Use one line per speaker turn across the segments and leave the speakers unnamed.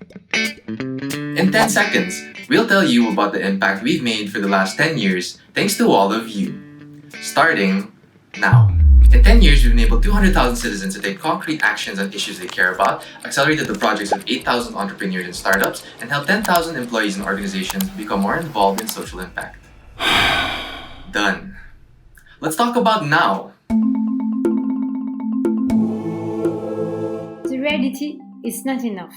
In 10 seconds, we'll tell you about the impact we've made for the last 10 years thanks to all of you. Starting now. In 10 years, we've enabled 200,000 citizens to take concrete actions on issues they care about, accelerated the projects of 8,000 entrepreneurs and startups, and helped 10,000 employees and organizations become more involved in social impact. Done. Let's talk about now.
The reality is not enough.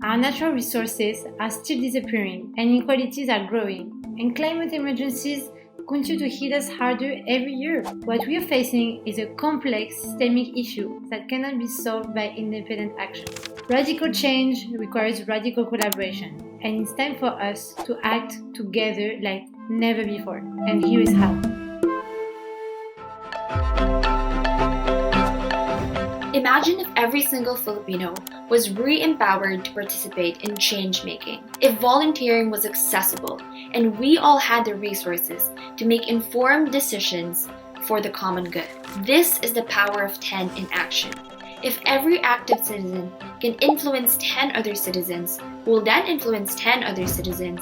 Our natural resources are still disappearing, and inequalities are growing, and climate emergencies continue to hit us harder every year. What we are facing is a complex systemic issue that cannot be solved by independent action. Radical change requires radical collaboration, and it's time for us to act together like never before. And here is how.
Imagine if every single Filipino was re-empowered to participate in change-making. If volunteering was accessible and we all had the resources to make informed decisions for the common good. This is the power of 10 in action. If every active citizen can influence 10 other citizens, who will then influence 10 other citizens,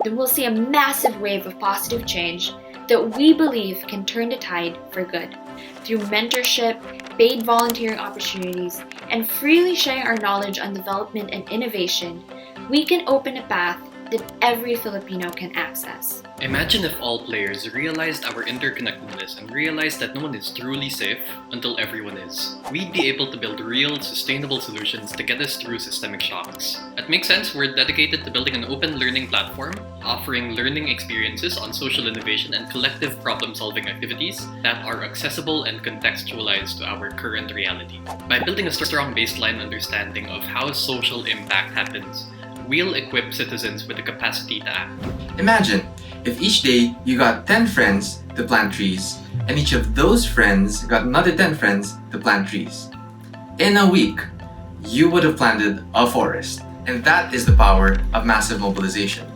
then we'll see a massive wave of positive change that we believe can turn the tide for good. Through mentorship, paid volunteering opportunities, and freely sharing our knowledge on development and innovation, we can open a path that every Filipino can access.
Imagine if all players realized our interconnectedness and realized that no one is truly safe until everyone is. We'd be able to build real, sustainable solutions to get us through systemic shocks. At Make Sense, we're dedicated to building an open learning platform, offering learning experiences on social innovation and collective problem-solving activities that are accessible and contextualized to our current reality. By building a strong baseline understanding of how social impact happens, we'll equip citizens with the capacity to act.
Imagine if each day you got 10 friends to plant trees, and each of those friends got another 10 friends to plant trees. In a week, you would have planted a forest. And that is the power of massive mobilization.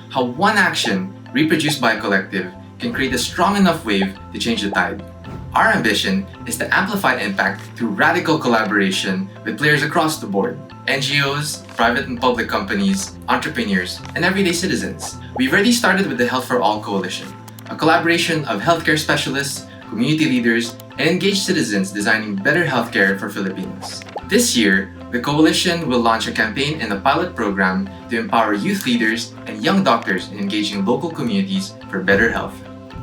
How one action, reproduced by a collective, can create a strong enough wave to change the tide. Our ambition is to amplify impact through radical collaboration with players across the board. NGOs, private and public companies, entrepreneurs, and everyday citizens. We've already started with the Health for All Coalition, a collaboration of healthcare specialists, community leaders, and engaged citizens designing better healthcare for Filipinos. This year, the coalition will launch a campaign and a pilot program to empower youth leaders and young doctors in engaging local communities for better health.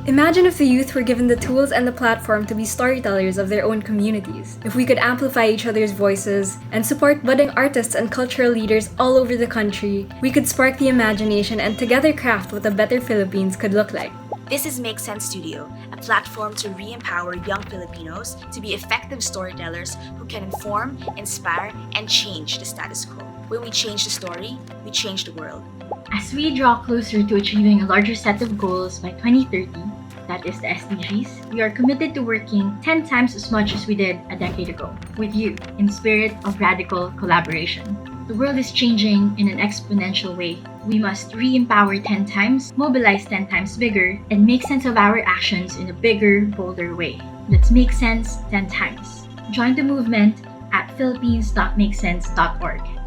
Imagine if the youth were given the tools and the platform to be storytellers of their own communities. If we could amplify each other's voices and support budding artists and cultural leaders all over the country, we could spark the imagination and together craft what a better Philippines could look like.
This is Make Sense Studio, a platform to re-empower young Filipinos to be effective storytellers who can inform, inspire, and change the status quo. When we change the story, we change the world.
As we draw closer to achieving a larger set of goals by 2030, that is the SDGs, we are committed to working 10 times as much as we did a decade ago with you in spirit of radical collaboration. The world is changing in an exponential way. We must re-empower 10 times, mobilize 10 times bigger, and make sense of our actions in a bigger, bolder way. Let's make sense 10 times. Join the movement at philippines.makesense.org.